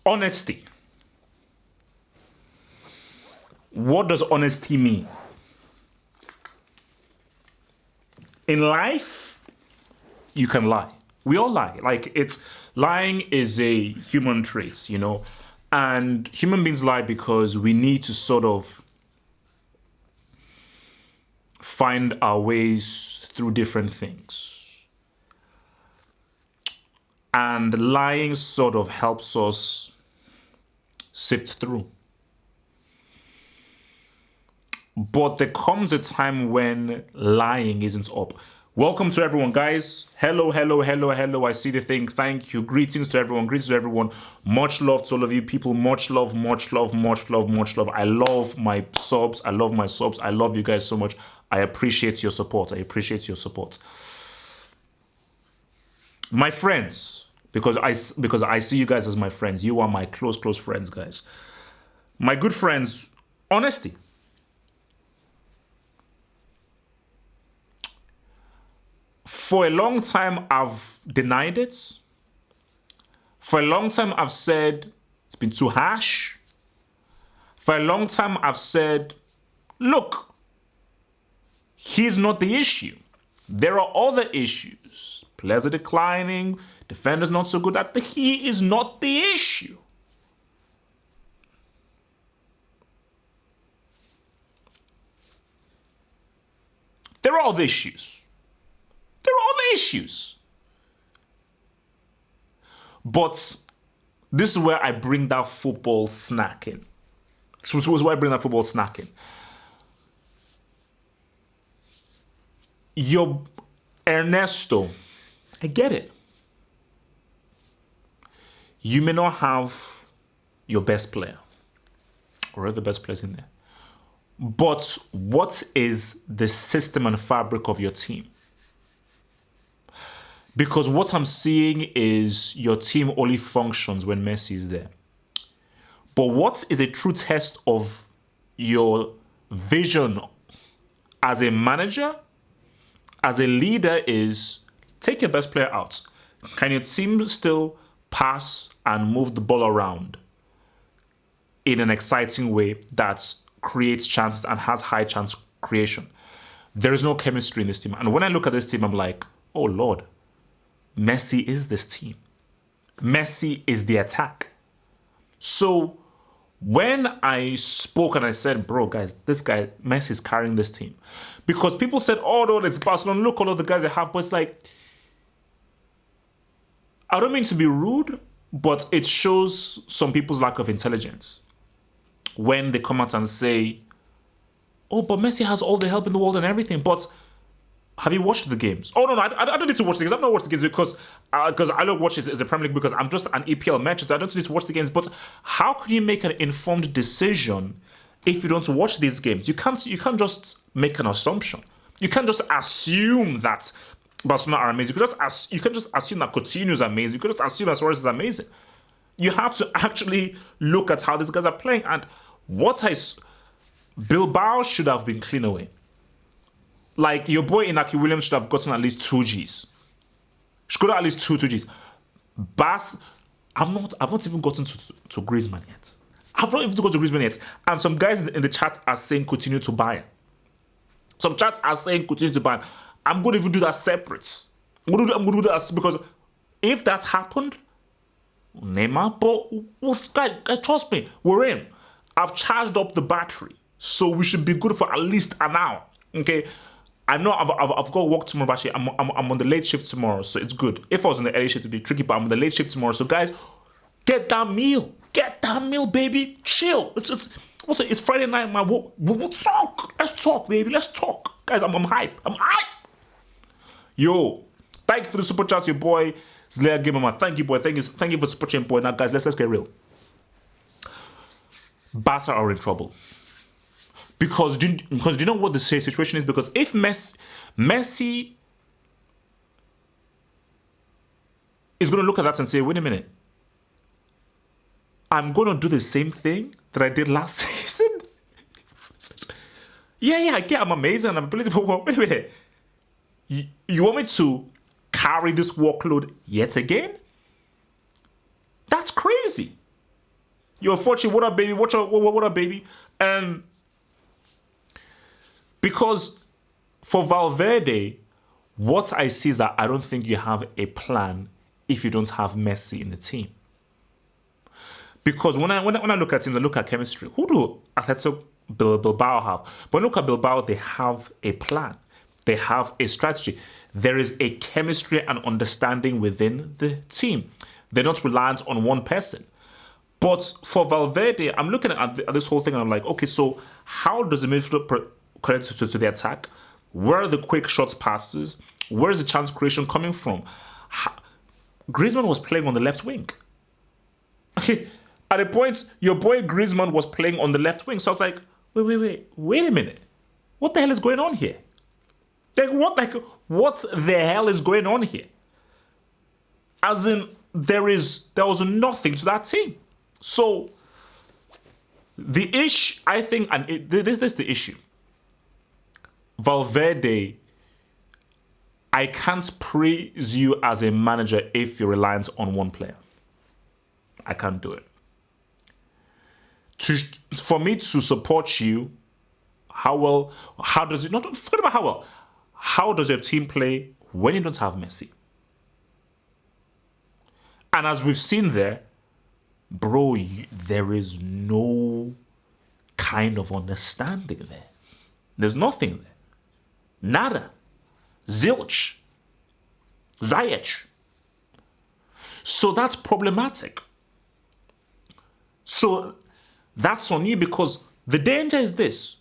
Honesty. What does honesty mean? In life, you can lie. We all lie. Lying is a human trait, and human beings lie because we need to sort of find our ways through different things. And lying sort of helps us sift through. But there comes a time when lying isn't up. Welcome to everyone, guys. Hello. I see the thing. Thank you. Greetings to everyone. Much love to all of you people. Much love. I love my subs. I love you guys so much. I appreciate your support. My friends, because I see you guys as my friends. You are my close friends, guys. My good friends, honesty. For a long time, I've denied it. For a long time, I've said it's been too harsh. For a long time, I've said, look, he's not the issue. There are other issues. Players are declining. Defenders not so good. He is not the issue. There are other issues. But this is where I bring that football snacking. Your Ernesto, I get it. You may not have your best player or the best players in there. But what is the system and fabric of your team? Because what I'm seeing is your team only functions when Messi is there. But what is a true test of your vision as a manager, as a leader, is take your best player out. Can your team still pass and move the ball around in an exciting way that creates chances and has high chance creation? There is no chemistry in this team. And when I look at this team, I'm like, oh Lord, Messi is this team. Messi is the attack. So when I spoke and I said, bro, guys, this guy, Messi is carrying this team. Because people said, oh, no, it's Barcelona. Look, all of the guys they have. But it's like, I don't mean to be rude, but it shows some people's lack of intelligence when they come out and say, oh, but Messi has all the help in the world and everything. But have you watched the games? Oh, no, I don't need to watch the games. I've not watched the games because I don't watch it as a Premier League because I'm just an EPL merchant. So I don't need to watch the games. But how can you make an informed decision if you don't watch these games? You can't just make an assumption. You can't just assume that Barcelona are amazing. You can just assume that Coutinho is amazing. You can just assume that Suarez is amazing. You have to actually look at how these guys are playing. And Bilbao should have been clean away. Like, your boy Inaki Williams should have gotten at least 2 Gs. Should got at least 2 Gs. I've not even gotten to Griezmann yet. I've not even gotten to Griezmann yet. And some guys in the chat are saying Coutinho to Bayern. Some chats are saying Coutinho to Bayern. I'm going to even do that separate. I'm going to do that because if that happened, Neymar, but guys, trust me, we're in. I've charged up the battery. So we should be good for at least an hour. Okay? I know I've got to work tomorrow, but actually I'm on the late shift tomorrow, so it's good. If I was on the early shift, it'd be tricky, but I'm on the late shift tomorrow. So guys, get that meal. Get that meal, baby. Chill. It's Friday night, man. We'll talk. Let's talk, baby. Let's talk. Guys, I'm hype. Yo, thank you for the super chats, your boy Zlea Gamerman. Thank you, boy. Thank you for supporting, boy. Now, guys, let's get real. Barca are in trouble. Because do you know what the situation is? Because if Messi is going to look at that and say, wait a minute, I'm going to do the same thing that I did last season. Yeah, I get I'm amazing. I'm brilliant. But wait a minute. You want me to carry this workload yet again? That's crazy. You're unfortunate. What up, baby? What up, baby? And because for Valverde, what I see is that I don't think you have a plan if you don't have Messi in the team. Because when I look at teams, I look at chemistry. Who do Atletico Bilbao have? But when I look at Bilbao, they have a plan. They have a strategy. There is a chemistry and understanding within the team. They're not reliant on one person. But for Valverde, I'm looking at this whole thing and I'm like, okay, so how does the midfield connect to the attack? Where are the quick shots passes? Where is the chance creation coming from? Griezmann was playing on the left wing. At a point, your boy Griezmann was playing on the left wing. So I was like, wait a minute. What the hell is going on here? What the hell is going on here? As in, there was nothing to that team. So the issue, I think, and this is the issue. Valverde, I can't praise you as a manager if you're reliant on one player. I can't do it. For me to support you, how does it, not forget about how does your team play when you don't have Messi? And as we've seen there, bro, there is no kind of understanding there. There's nothing there. Nada. Zilch. Ziyech. So that's problematic. So that's on you because the danger is this.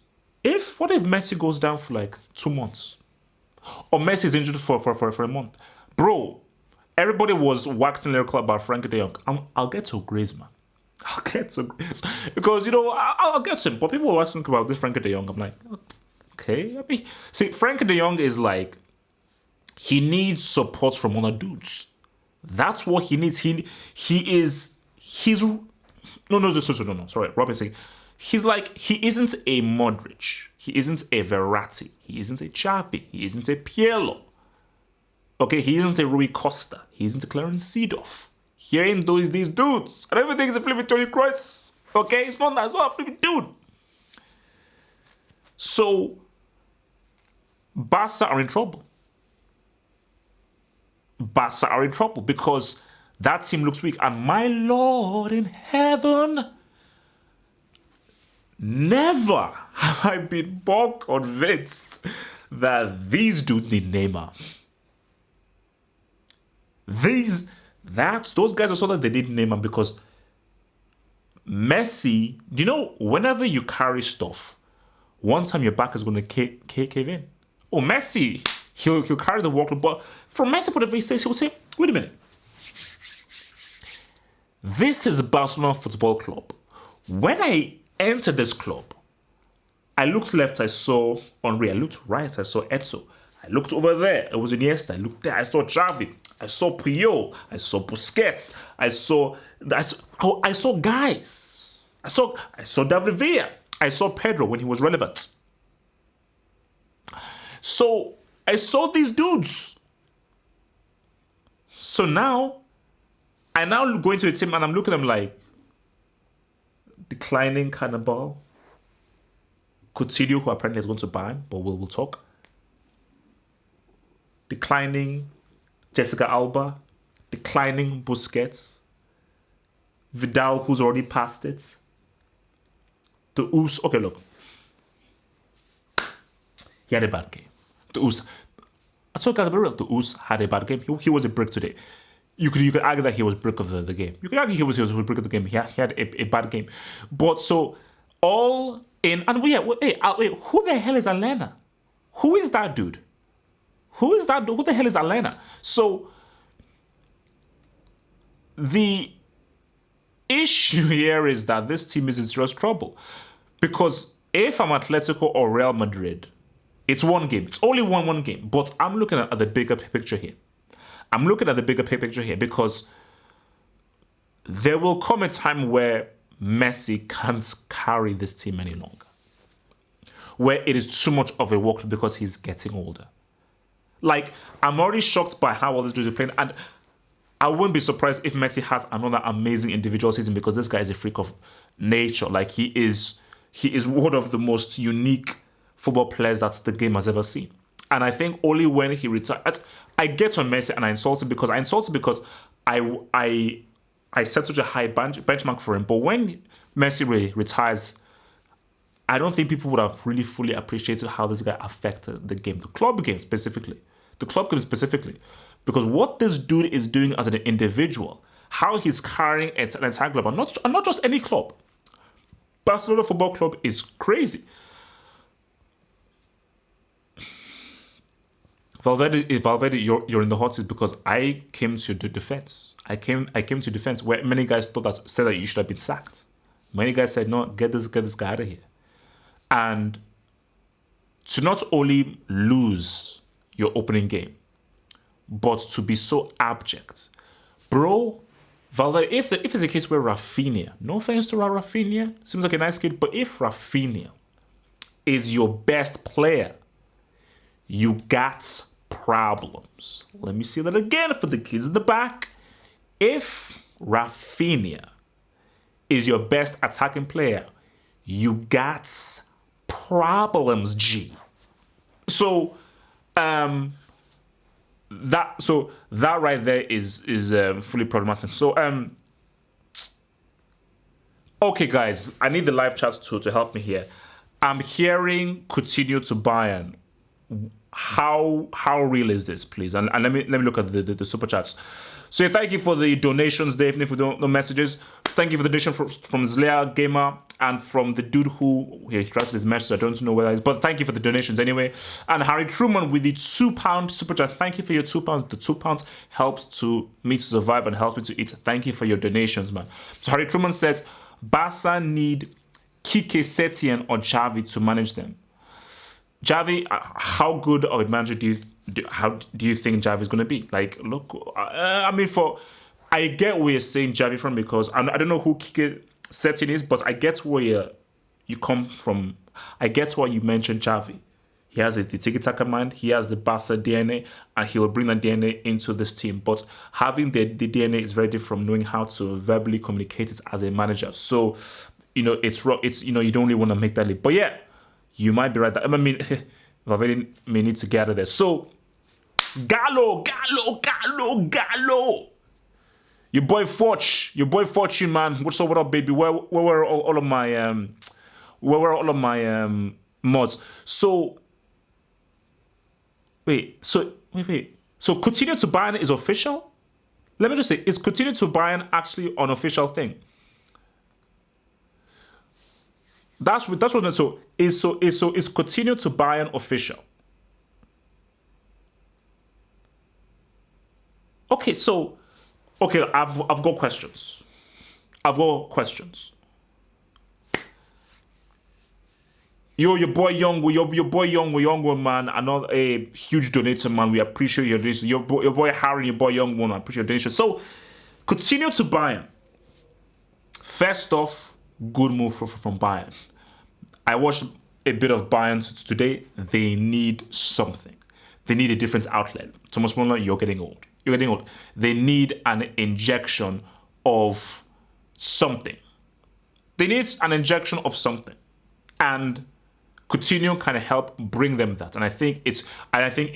What if Messi goes down for like 2 months? Or Messi is injured for a month? Bro, everybody was waxing lyrical about Frankie de Jong. I'll get to Griezmann. Because, I'll get to him. But people were asking about this Frankie de Jong. I'm like, okay. See, Frankie de Jong is like, he needs support from other dudes. That's what he needs. Sorry, Robin saying, he's like, he isn't a Modric. He isn't a Verratti. He isn't a Xavi. He isn't a Pirlo. Okay, he isn't a Rui Costa. He isn't a Clarence Seedorf. He ain't these dudes. And everything is a flipping Toni Kroos. Okay, it's not a flipping dude. So, Barca are in trouble. Barca are in trouble because that team looks weak. And my Lord in heaven, never have I been more convinced that these dudes need Neymar. Those guys are so that they need Neymar because Messi, whenever you carry stuff, one time your back is going to cave in. Oh, Messi, he'll carry the workload, but from Messi point of view, he will say, wait a minute. This is Barcelona Football Club. When I entered this club, I looked left, I saw Henry. I looked right, I saw Eto'o. I looked over there, it was Iniesta. I looked there, I saw Xavi. I saw Puyol. I saw Busquets. I saw guys. I saw David Villa. I saw Pedro when he was relevant. So I saw these dudes. So now, I go into the team and I'm looking at them like declining Cannibal, Coutinho, who apparently is going to Bayern, but we'll talk. Declining Jessica Alba, declining Busquets, Vidal, who's already passed it. The Us, okay, look. He had a bad game. The Us, I told guys, the Us had a bad game. He was a brick today. You could argue that he was brick of the game. You could argue he was a brick of the game. He had a bad game. But so, all in, and wait, who the hell is Alena? Who is that dude? Who is that? Who the hell is Alena? So, the issue here is that this team is in serious trouble. Because if I'm Atletico or Real Madrid, it's one game. It's only one game. But I'm looking at the bigger picture here. Because there will come a time where Messi can't carry this team any longer. where it is too much of a workload because he's getting older. Like, I'm already shocked by how all these dudes are playing, and I wouldn't be surprised if Messi has another amazing individual season because this guy is a freak of nature. Like, he is one of the most unique football players that the game has ever seen. And I think only when he retires, I get on Messi and I insult him because I set such a high benchmark for him. But when Messi retires, I don't think people would have really fully appreciated how this guy affected the game, the club game specifically. Because what this dude is doing as an individual, how he's carrying an entire club, and not just any club. Barcelona Football Club is crazy. Valverde, you're in the hot seat because I came to the defense. I came to defense where many guys said that you should have been sacked. Many guys said, no, get this guy out of here. And to not only lose your opening game, but to be so abject. Bro, Valverde, if it's a case where Rafinha, no offense to Rafinha, seems like a nice kid, but if Rafinha is your best player, you got problems. Let me say that again for the kids in the back. If Rafinha is your best attacking player, you got problems, G. So, that right there is fully problematic. So, okay, guys, I need the live chat to help me here. I'm hearing Coutinho to Bayern. How real is this, please? And let me look at the super chats. So yeah, thank you for the donations, Dave. Even if we don't know messages, thank you for the donation from Zlea Gamer and from the dude who he drafted his message. I don't know where that is, but thank you for the donations anyway. And Harry Truman with the £2 super chat. Thank you for your £2. The £2 helps to me to survive and helps me to eat. Thank you for your donations, man. So Harry Truman says Barca need Kike Setien or Xavi to manage them. Xavi, how good of a manager do you think Xavi is going to be? Like, look, I get where you're saying Xavi from because I don't know who Kike Setien is, but I get where you come from. I get why you mentioned Xavi. He has the tiki-taka mind, he has the Barca DNA, and he will bring that DNA into this team. But having the DNA is very different from knowing how to verbally communicate it as a manager. So, it's you don't really want to make that leap. But yeah, you might be right. Valverde may need to get out of there. So, Gallo. Your boy Fortune, man. What's up, baby? Where were all of my mods? So, wait. So Coutinho to Bayern is official? Let me just say, is Coutinho to Bayern actually an official thing? That's what. So is Coutinho to Bayern official? Okay, I've got questions. Your boy Young, man. Another a huge donator, man. We appreciate your donation. Your boy Harry, your boy Young, man. I appreciate your donation. So, Coutinho to Bayern. First off, good move from Bayern. I watched a bit of Bayern today. They need something. They need a different outlet. Thomas Muller, you're getting old. They need an injection of something. And Coutinho kind of help bring them that. And I think it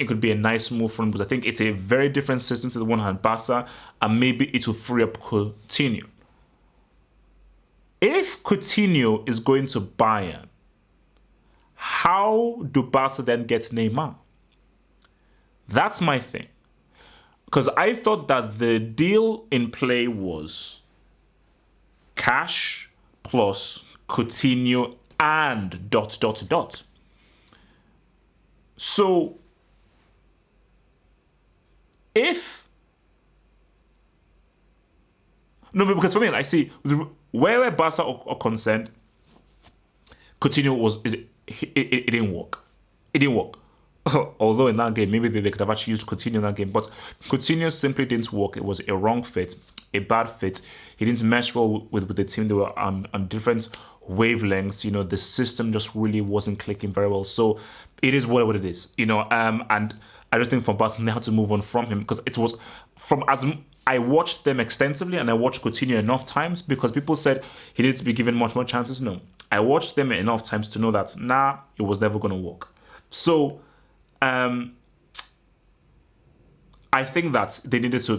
could be a nice move for him because I think it's a very different system to the one hand Barca, and maybe it will free up Coutinho. If Coutinho is going to Bayern, how do Barca then get Neymar? That's my thing. Because I thought that the deal in play was cash plus Coutinho and ... So, because for me, I see where Barca are concerned, Coutinho it didn't work. Although in that game, maybe they could have actually used Coutinho in that game, but Coutinho simply didn't work. It was a wrong fit, a bad fit. He didn't mesh well with the team. They were on different wavelengths. The system just really wasn't clicking very well. So it is what it is. And I just think for Barcelona, they had to move on from him because it was from as I watched them extensively and I watched Coutinho enough times because people said he needs to be given much more chances. No, I watched them enough times to know that it was never going to work. So I think that they needed for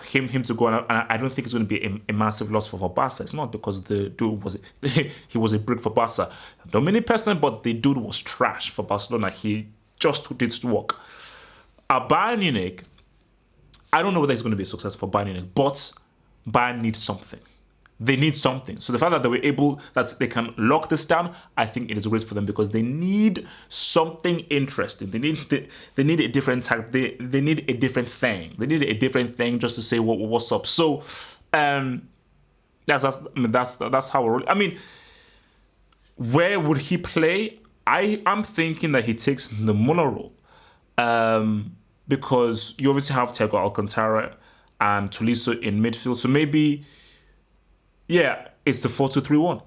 him to go on, and I don't think it's going to be a massive loss for Barca. It's not because the dude was he was a brick for Barca. Don't mean it personally, but the dude was trash for Barcelona. He just did work. At Bayern Munich, I don't know whether it's going to be a success for Bayern Munich, but Bayern needs something. They need something. So the fact that that they can lock this down, I think it is great for them because they need something interesting. They need a different tag. They need a different thing. They need a different thing just to say what's up. So that's how we're. I mean, where would he play? I'm thinking that he takes the Muller role. Because you obviously have Thiago Alcantara and Tolisso in midfield. So maybe, it's the 4-2-3-1.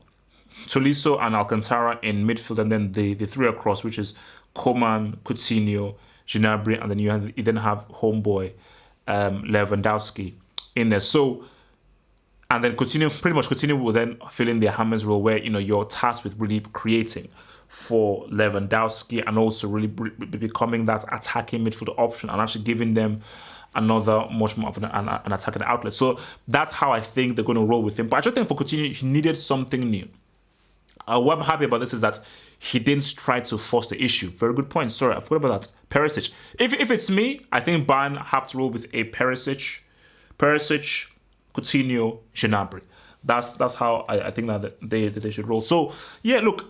Tolisso and Alcantara in midfield, and then the three across, which is Coman, Coutinho, Gnabry, and then you then have homeboy Lewandowski in there. So, and then Coutinho will then fill in the Hammers role where, you're tasked with really creating for Lewandowski and also really becoming that attacking midfield option and actually giving them another much more of an attacking outlet. So that's how I think they're going to roll with him. But I just think for Coutinho, he needed something new. What I'm happy about this is that he didn't try to force the issue. Very good point. Sorry, I forgot about that. Perisic. If it's me, I think Bayern have to roll with a Perisic, Coutinho, Gnabry. That's how I think that they should roll. So, look,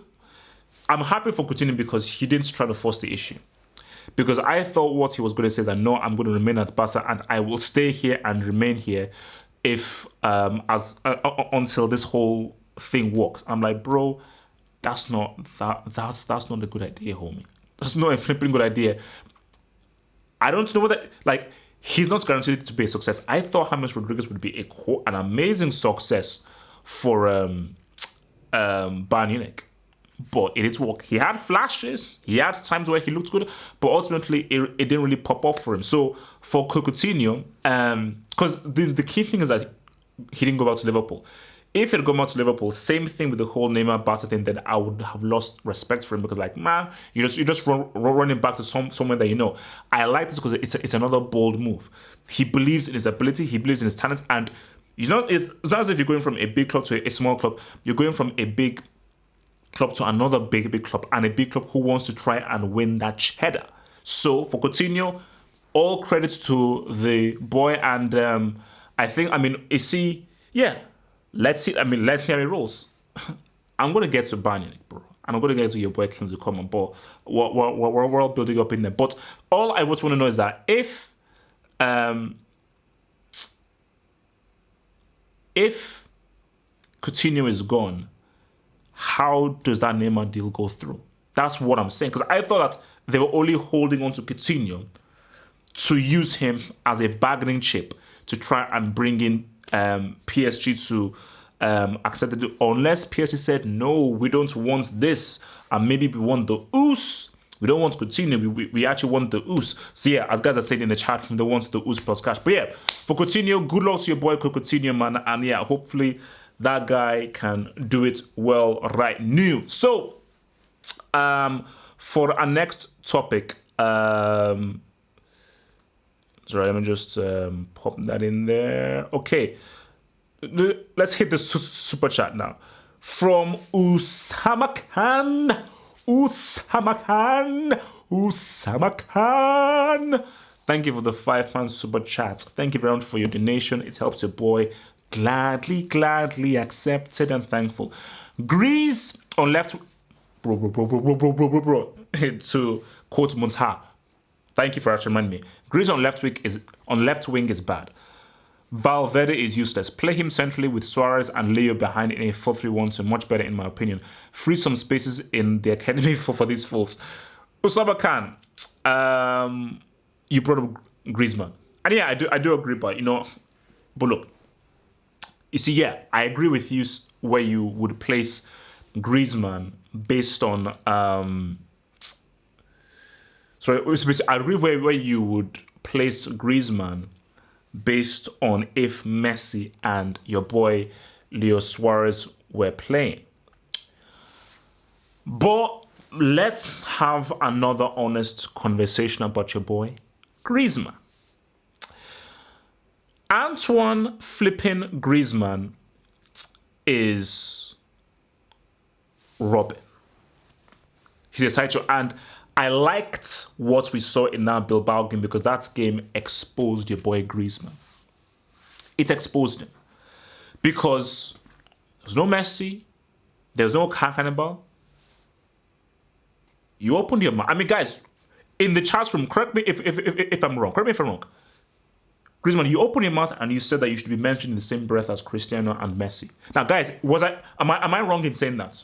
I'm happy for Coutinho because he didn't try to force the issue. Because I thought what he was going to say is that, no, I'm going to remain at Barca and I will stay here and remain here until this whole thing works. I'm like, bro, that's not a good idea, homie. That's not a flipping good idea. I don't know whether, he's not guaranteed to be a success. I thought James Rodriguez would be an amazing success for Bayern Munich. But it didn't work. He had flashes. He had times where he looked good. But ultimately, it didn't really pop off for him. So for Coutinho, because the key thing is that he didn't go back to Liverpool. If he had gone back to Liverpool, same thing with the whole Neymar Barca thing, then I would have lost respect for him because, you're just running back to somewhere that I like this because it's another bold move. He believes in his ability. He believes in his talents. And, it's not as if you're going from a big club to a small club. You're going from a big club to another big club, and a big club who wants to try and win that cheddar. So for Coutinho, all credits to the boy, and let's see how he rolls. I'm gonna get to Bayern Munich, bro, and I'm gonna get to your boy Kingsley Coman, but we're all building up in there. But all I just want to know is that if Coutinho is gone, how does that Neymar deal go through? That's what I'm saying. Because I thought that they were only holding on to Coutinho to use him as a bargaining chip to try and bring in PSG to accept the deal. Unless PSG said, no, we don't want this. And maybe we want the ooze. We don't want Coutinho. We actually want the ooze. So as guys are saying in the chat, they want the ooze plus cash. But for Coutinho, good luck to your boy Coutinho, man. And hopefully that guy can do it well right now. So, for our next topic, sorry, let me just pop that in there. Okay, let's hit the super chat now. From Usama Khan. Thank you for the £5 super chat. Thank you very much for your donation. It helps your boy. Gladly accepted and thankful. Greece on left, bro. To quote Muntaha. Thank you for actually reminding me. Greece on left wing is bad. Valverde is useless. Play him centrally with Suarez and Leo behind in a 4-3-1 to much better in my opinion. Free some spaces in the academy for these fools. Usama Khan, you brought up Griezmann. And I do agree, but look, You see, yeah, I agree with you where you would place Griezmann based on. I agree where you would place Griezmann based on if Messi and your boy Leo Suarez were playing. But let's have another honest conversation about your boy Griezmann. Antoine flipping Griezmann is Robin. He's a sideshow, and I liked what we saw in that Bilbao game because that game exposed your boy Griezmann. It exposed him because there's no Messi, there's no Cannibal. You opened your mouth. I mean, guys, in the chat room, correct me if I'm wrong. Correct me if I'm wrong. Griezmann, you opened your mouth and you said that you should be mentioned in the same breath as Cristiano and Messi. Now, guys, am I wrong in saying that?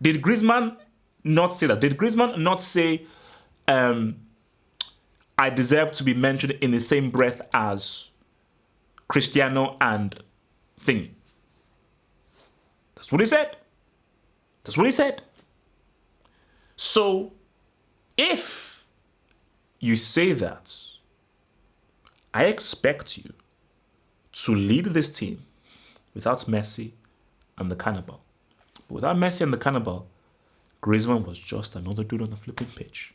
Did Griezmann not say that? Did Griezmann not say, I deserve to be mentioned in the same breath as Cristiano and thing? That's what he said. That's what he said. So, if you say that, I expect you to lead this team without Messi and the Cannibal. But without Messi and the Cannibal, Griezmann was just another dude on the flipping pitch.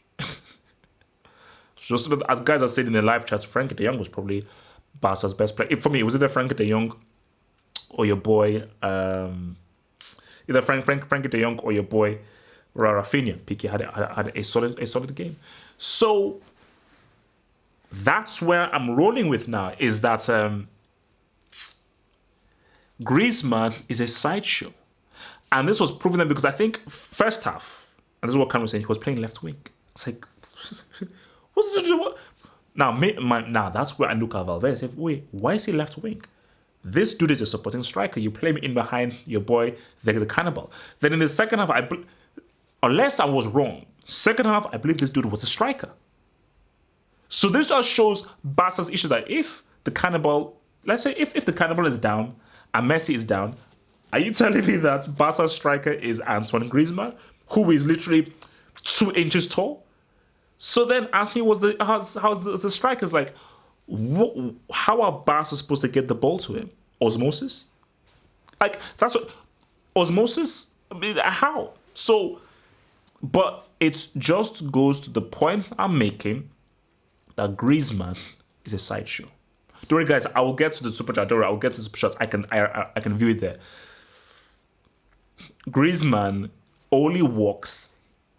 Just as guys are saying in the live chat, Frankie de Jong was probably Barca's best player. For me, it was either Frankie de Jong or your boy, either Frankie de Jong or your boy Rafinha. Piqué had a solid game. So that's where I'm rolling with now, is that Griezmann is a sideshow. And this was proven because I think first half, and this is what Cameron was saying, he was playing left wing. It's like, what's this? What? Now that's where I look at Valverde and say, wait, why is he left wing? This dude is a supporting striker. You play him in behind your boy, the Cannibal. Then in the second half, unless I was wrong, second half, I believe this dude was a striker. So this just shows Barca's issues that if the Cannibal, let's say if the Cannibal is down and Messi is down, are you telling me that Barca's striker is Antoine Griezmann, who is literally 2 inches tall? So then asking how's the strikers like, how are Barca supposed to get the ball to him? Osmosis? Like, that's what, osmosis? I mean, how? So, but it just goes to the point I'm making that Griezmann is a sideshow. Don't worry, guys. I will get to the super chat. Don't worry, I will get to the super shots. I can view it there. Griezmann only works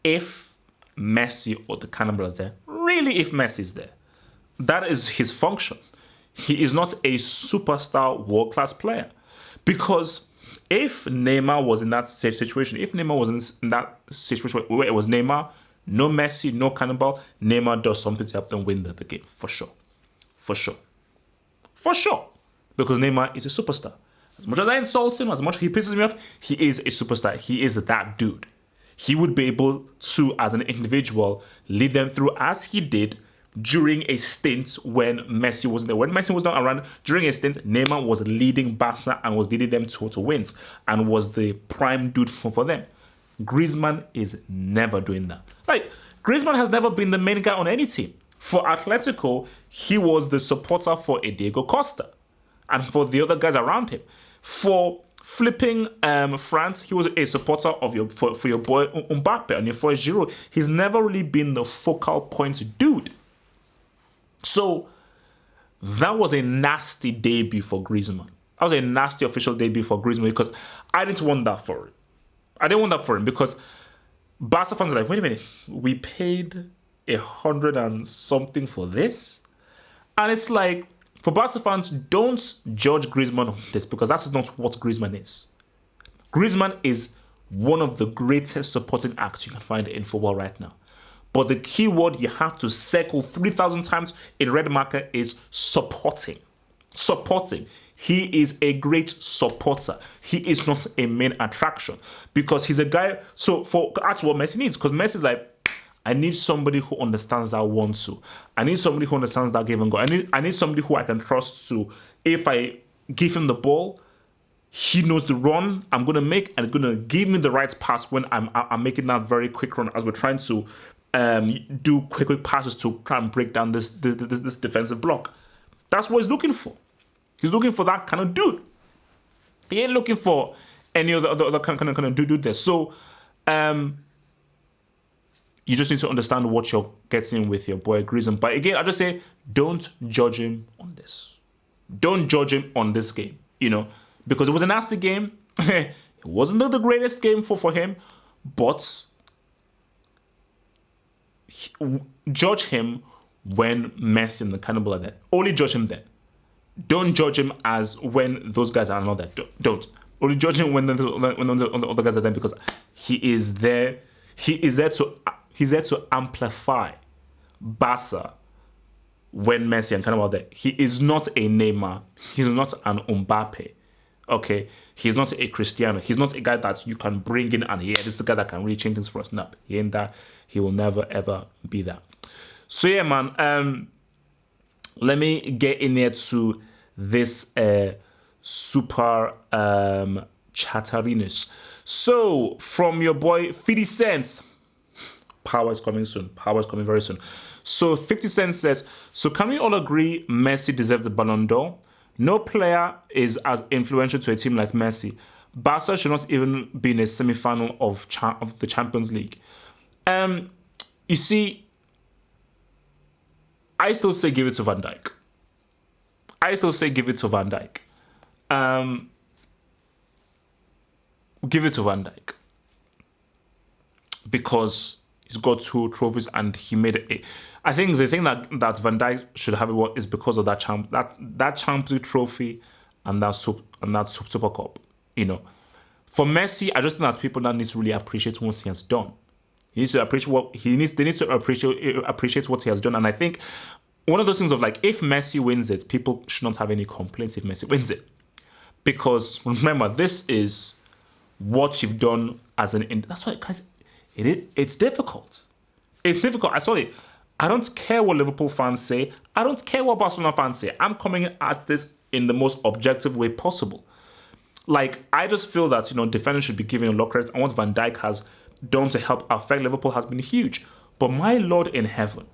if Messi or the Cannibal is there. Really, if Messi is there, that is his function. He is not a superstar world-class player, because if Neymar was in that situation, if Neymar was in that situation where it was Neymar, no Messi, no Cannibal, Neymar does something to help them win the game, for sure. For sure. For sure. Because Neymar is a superstar. As much as I insult him, as much as he pisses me off, he is a superstar. He is that dude. He would be able to, as an individual, lead them through as he did during a stint when Messi wasn't there. When Messi was not around, during a stint, Neymar was leading Barca and was leading them to wins and was the prime dude for them. Griezmann is never doing that. Like, Griezmann has never been the main guy on any team. For Atletico, he was the supporter for Diego Costa and for the other guys around him. For flipping France, he was a supporter of for your boy Mbappe and your boy Giroud. He's never really been the focal point dude. So that was a nasty debut for Griezmann. That was a nasty official debut for Griezmann because I didn't want that for him. I didn't want that for him because Barca fans are like, wait a minute, we paid 100 and something for this? And it's like, for Barca fans, don't judge Griezmann on this because that's not what Griezmann is. Griezmann is one of the greatest supporting acts you can find in football right now. But the key word you have to circle 3,000 times in red marker is supporting. Supporting. He is a great supporter. He is not a main attraction because he's a guy. So that's what Messi needs, because Messi is like, I need somebody who understands that one too. I need somebody who understands that give and go. I need somebody who I can trust to, if I give him the ball, he knows the run I'm going to make, and it's going to give me the right pass when I'm making that very quick run as we're trying to do quick passes to try and break down this defensive block. That's what he's looking for. He's looking for that kind of dude. He ain't looking for any other kind of dude there. So you just need to understand what you're getting with your boy Griezmann. But again, I just say, don't judge him on this. Don't judge him on this game, because it was a nasty game. It wasn't the greatest game for him, but judge him when Messi and the cannibal are there. Only judge him then. Don't judge him as when those guys are not there. Don't. Only judge him when the other guys are there, because he is there. He's there to amplify Barca when Messi and Cannibal are there. He is not a Neymar. He's not an Mbappe. Okay? He's not a Cristiano. He's not a guy that you can bring in and, this is the guy that can really change things for us. No, he ain't that. He will never, ever be that. So, yeah, man. Let me get in here to this super chatteriness. So, from your boy 50 Cent, power is coming soon. Power is coming very soon. So 50 Cent says, so can we all agree Messi deserves the Ballon d'Or? No player is as influential to a team like Messi. Barca should not even be in a semi-final of the Champions League. You see, I still say give it to Van Dijk. Give it to Van Dijk. Because he's got 2 trophies and he made it. I think the thing that Van Dijk should have is because of that Champions League trophy and that Super Cup. For Messi, I just think that people now need to really appreciate what he has done. He needs to appreciate They need to appreciate what he has done. And I think one of those things of if Messi wins it, people should not have any complaints if Messi wins it, because remember, this is what you've done as an. That's why, guys. It's difficult. It's difficult. I don't care what Liverpool fans say. I don't care what Barcelona fans say. I'm coming at this in the most objective way possible. I just feel that, defenders should be given a lot of credit. And what Van Dijk has done to help affect Liverpool has been huge. But my Lord in heaven,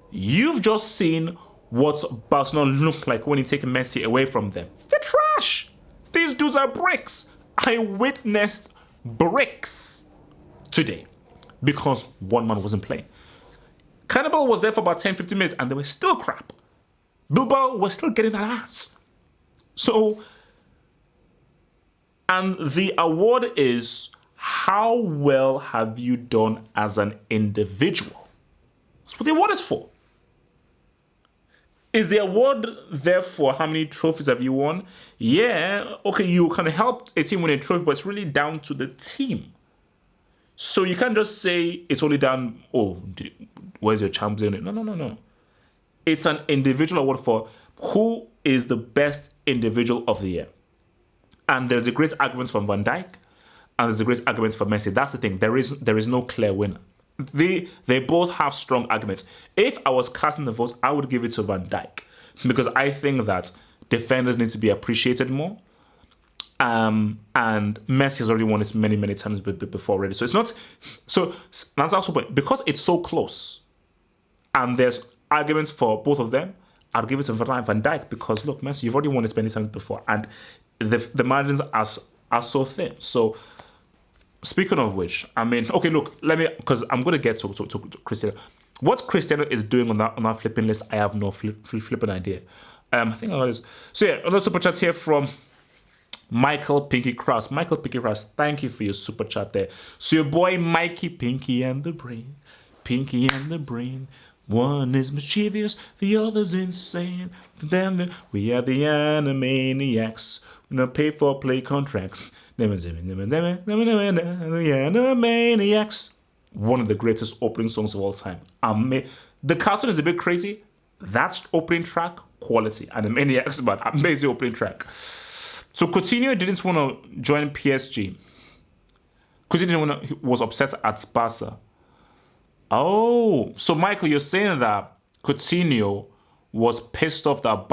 you've just seen what Barcelona look like when you take Messi away from them. They're trash. These dudes are bricks. I witnessed bricks today, because one man wasn't playing. Cannibal was there for about 10-15 minutes and they were still crap. Bilbao was still getting that ass. So, and the award is, how well have you done as an individual? That's what the award is for. Is the award there for how many trophies have you won? Yeah, okay, you can help a team win a trophy, but it's really down to the team. So you can't just say it's only down, where's your champion? No. It's an individual award for who is the best individual of the year. And there's a great argument for Van Dijk, and there's a great argument for Messi. That's the thing. There is no clear winner. They both have strong arguments. If I was casting the votes, I would give it to Van Dijk, because I think that defenders need to be appreciated more. And Messi has already won it many, many times before already. So it's not. So that's also point. Because it's so close, and there's arguments for both of them, I'd give it to Van Dijk, because look, Messi, you've already won it many times before, and the margins are so thin. So speaking of which, okay, look, because I'm going to get to Cristiano. What Cristiano is doing on that flipping list, I have no flipping idea. I think I got this. So yeah, another super chat here from Michael Pinky Cross. Michael Pinky Cross, thank you for your super chat there. So your boy Mikey, Pinky and the Brain. Pinky and the Brain. One is mischievous, the other's insane. Then we are the Animaniacs. We don't pay for play contracts. The Animaniacs. One of the greatest opening songs of all time. The cartoon is a bit crazy. That's opening track, quality. Animaniacs, but amazing opening track. So Coutinho didn't want to join PSG. Coutinho was upset at Barca. Oh, so Michael, you're saying that Coutinho was pissed off that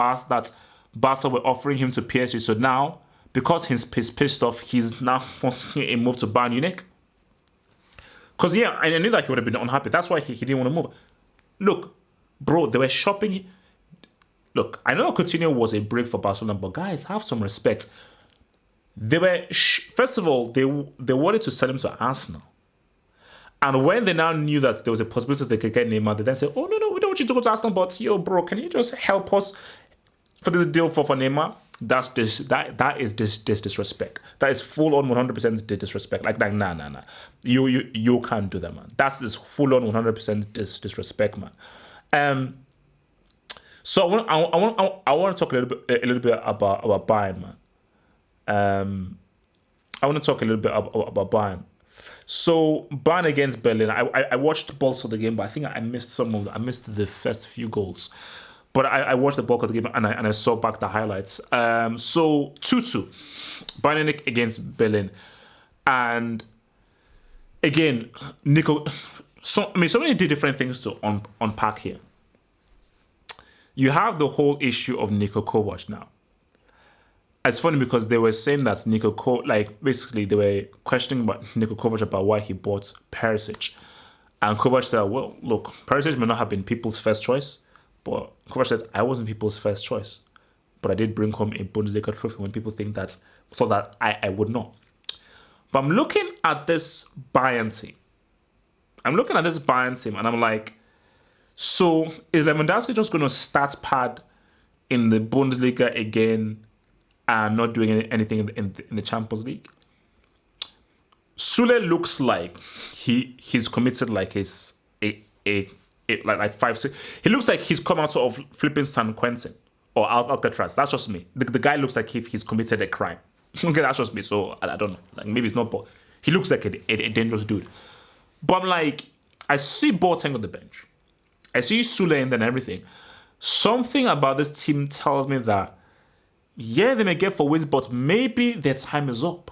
Barca were offering him to PSG. So now because he's pissed off, he's now forcing a move to Bayern Munich. Because, yeah, I knew that he would have been unhappy. That's why he didn't want to move. Look, bro, they were shopping. Look, I know Coutinho was a break for Barcelona, but guys, have some respect. They were, first of all, they wanted to sell him to Arsenal. And when they now knew that there was a possibility they could get Neymar, they then said, oh, no, we don't want you to go to Arsenal, but yo, bro, can you just help us for this deal for Neymar? That is disrespect. That is full on 100% disrespect. Like nah. You can't do that, man. That's this full on 100% disrespect, man. So I want to talk a little bit about Bayern, man. I want to talk a little bit about Bayern. So Bayern against Berlin. I watched both of the game, but I think I missed I missed the first few goals. But I watched the bulk of the game and I saw back the highlights. So 2-2, Bayern Munich against Berlin, and again, so many different things to unpack here. You have the whole issue of Niko Kovac now. It's funny because they were saying that basically they were questioning about Niko Kovac about why he bought Perisic, and Kovac said, "Well, look, Perisic may not have been people's first choice." But Kovac said, I wasn't people's first choice. But I did bring home a Bundesliga trophy when people thought that I would not. But I'm looking at this Bayern team. And I'm like, so is Lewandowski just going to start pad in the Bundesliga again and not doing anything in the Champions League? Sule looks like he's committed like like 5-6. He looks like he's come out of flipping San Quentin or Alcatraz. That's just me. The guy looks like he's committed a crime. Okay, that's just me. So I don't know. Like maybe it's not, but he looks like a dangerous dude. But I'm like, I see Boateng on the bench. I see Sule in there and everything. Something about this team tells me that yeah, they may get for wins, but maybe their time is up.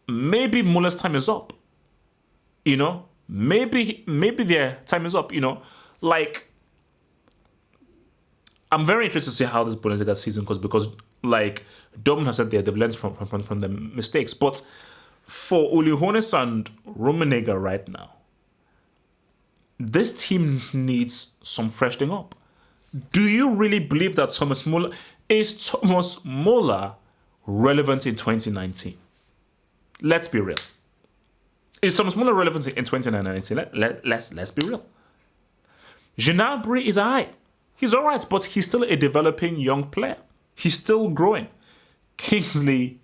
Maybe Muller's time is up. You know? Maybe their time is up, you know. Like, I'm very interested to see how this Bundesliga season goes because, like, Dortmund has said they've learned from their mistakes. But for Uli Hoeneß and Rummenigge right now, this team needs some freshening up. Do you really believe that Thomas Muller relevant in 2019? Let's be real. Is Thomas Muller relevant in 2019? Let's be real. Gnabry is alright. He's alright, but he's still a developing young player. He's still growing. Kingsley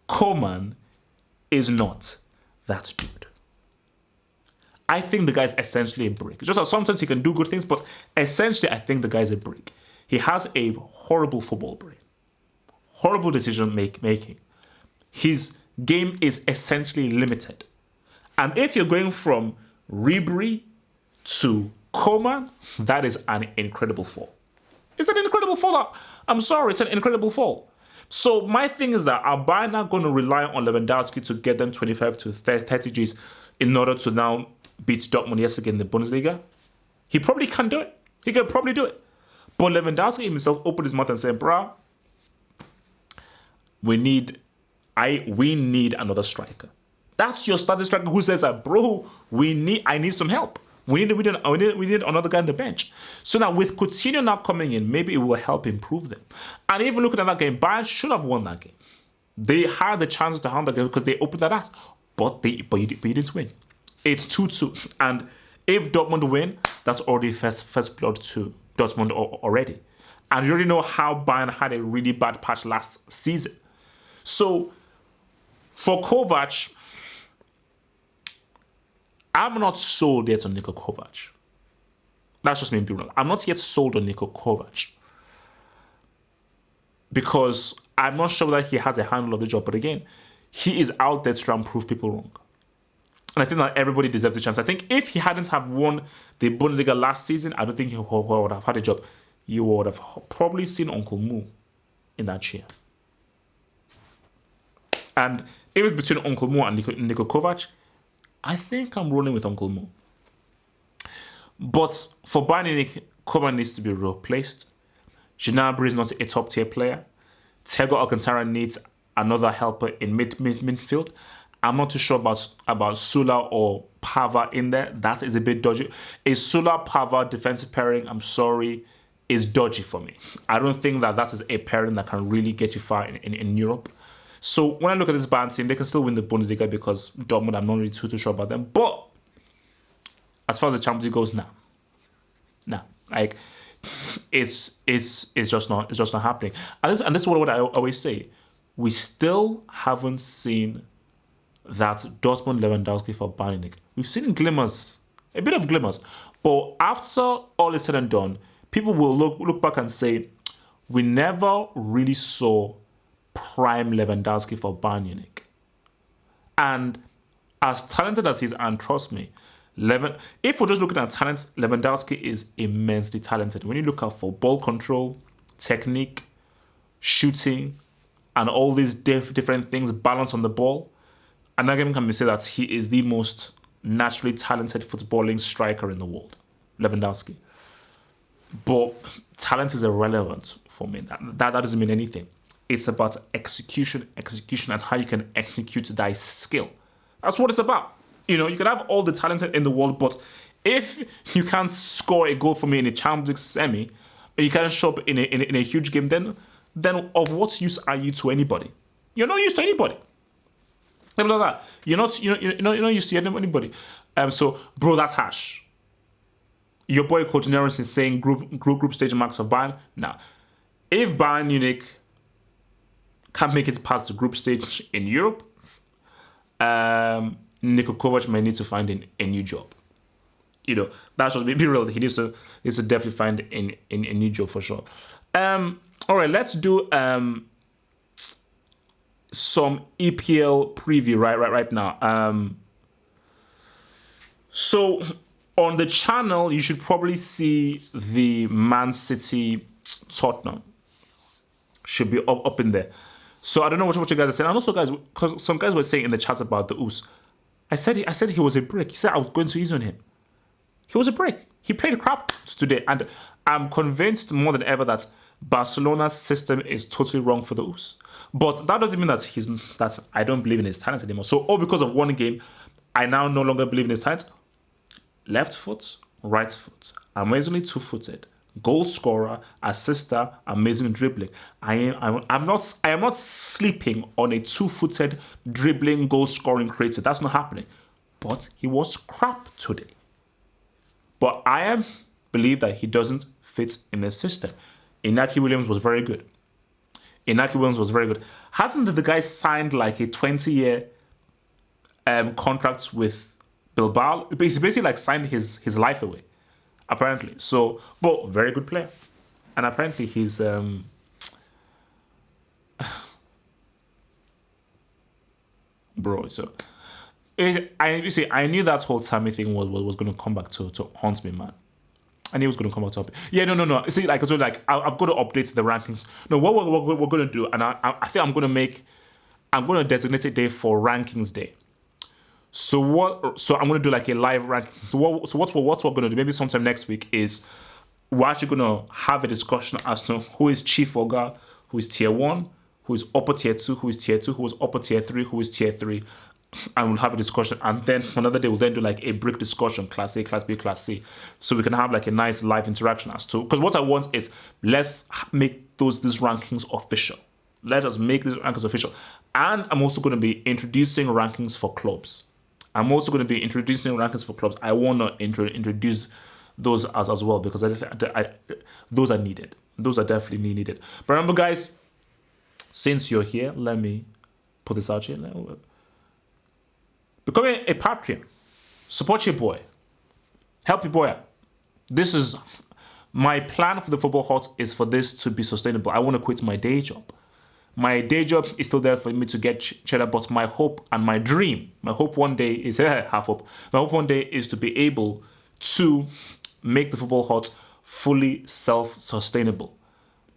Coman is not that dude. I think the guy's essentially a brick. Just that sometimes he can do good things, but essentially I think the guy's a brick. He has a horrible football brain. Horrible decision making. His game is essentially limited. And if you're going from Ribery to Coman, that is an incredible fall. It's an incredible fall. I'm sorry, it's an incredible fall. So my thing is that are Bayern now going to rely on Lewandowski to get them 25 to 30 Gs in order to now beat Dortmund yesterday in the Bundesliga? He probably can do it. He can probably do it. But Lewandowski himself opened his mouth and said, bruh, we need another striker. That's your starting striker who says that, bro, I need some help. We need another guy on the bench. So now with Coutinho now coming in, maybe it will help improve them. And even looking at that game, Bayern should have won that game. They had the chances to hand that game because they opened that ass. But you didn't win. It's 2-2. And if Dortmund win, that's already first blood to Dortmund already. And you already know how Bayern had a really bad patch last season. So for Kovac, I'm not sold yet on Niko Kovac. That's just me being real. I'm not yet sold on Niko Kovac. Because I'm not sure that he has a handle of the job. But again, he is out there to try and prove people wrong. And I think that everybody deserves a chance. I think if he hadn't have won the Bundesliga last season, I don't think he would have had a job. You would have probably seen Uncle Moo in that chair. And if it's between Uncle Moo and Niko Kovac, I think I'm rolling with Uncle Moo. But for Bayern Munich, Coman needs to be replaced. Gnabry is not a top-tier player. Thiago Alcantara needs another helper in midfield. I'm not too sure about Sula or Pava in there. That is a bit dodgy. A Sula Pava defensive pairing, I'm sorry, is dodgy for me. I don't think that is a pairing that can really get you far in Europe. So when I look at this Bayern team, they can still win the Bundesliga because Dortmund, I'm not really too sure about them. But as far as the Champions League goes, nah. Like, it's just not happening. And this is what I always say. We still haven't seen that Dortmund Lewandowski for Bayern Munich. We've seen glimmers, a bit of glimmers. But after all is said and done, people will look back and say, we never really saw prime Lewandowski for Bayern Munich. And as talented as he is, and trust me, if we're just looking at talent, Lewandowski is immensely talented. When you look at for ball control, technique, shooting, and all these different things, balance on the ball, and again can be said that he is the most naturally talented footballing striker in the world, Lewandowski. But talent is irrelevant for me. That doesn't mean anything. It's about execution, and how you can execute thy skill. That's what it's about. You know, you can have all the talent in the world, but if you can't score a goal for me in a Champions League semi, or you can't show up in a huge game, then of what use are you to anybody? You're not used to anybody. Like that. You're not used to anybody. So, bro, that's harsh. Your boy Coutinho is saying group stage marks of Bayern. Now, if Bayern Munich can't make it past the group stage in Europe, Niko Kovac might need to find a new job. You know, that's just be real. He needs to definitely find a new job for sure. All right, let's do some EPL preview right now. So on the channel, you should probably see the Man City Tottenham. Should be up in there. So I don't know what you guys are saying. And also, guys, because some guys were saying in the chat about the Us. I said he was a brick. He said I was going to use on him. He was a brick. He played crap today. And I'm convinced more than ever that Barcelona's system is totally wrong for the Us. But that doesn't mean that I don't believe in his talent anymore. So all because of one game, I now no longer believe in his talent. Left foot, right foot, amazingly two-footed, goal scorer, assister, amazing dribbling. I am not sleeping on a two-footed dribbling goal scoring creator. That's not happening. But he was crap today. But I believe that he doesn't fit in the system. Inaki Williams was very good. Hasn't the guy signed like a 20-year contract with Bilbao? He's basically like signed his life away, apparently. So, but very good player. And apparently he's bro. So I knew that whole Tammy thing was going to come back to haunt me, man. I knew it was going to come out up. Yeah, no. See, like I told you, I've got to update the rankings. No, what we're going to do, and I think I'm going to designate a day for rankings day. So I'm going to do like a live ranking. So what we're going to do, maybe sometime next week, is we're actually going to have a discussion as to who is Chief Oga, who is tier 1, who is upper tier 2, who is tier 2, who is upper tier 3, who is tier 3. And we'll have a discussion. And then another day, we'll then do like a brick discussion, class A, class B, class C. So we can have like a nice live interaction as to, because what I want is let's make these rankings official. Let us make these rankings official. And I'm also going to be introducing rankings for clubs. I want to introduce those as well, because those are needed. Those are definitely needed. But remember, guys, since you're here, let me put this out here. Become a Patreon. Support your boy. Help your boy out. This is my plan for the Football Hut, is for this to be sustainable. I want to quit my day job. My day job is still there for me to get cheddar, but my hope and my dream, my hope one day is half hope. My hope one day is to be able to make the Football Hut fully self-sustainable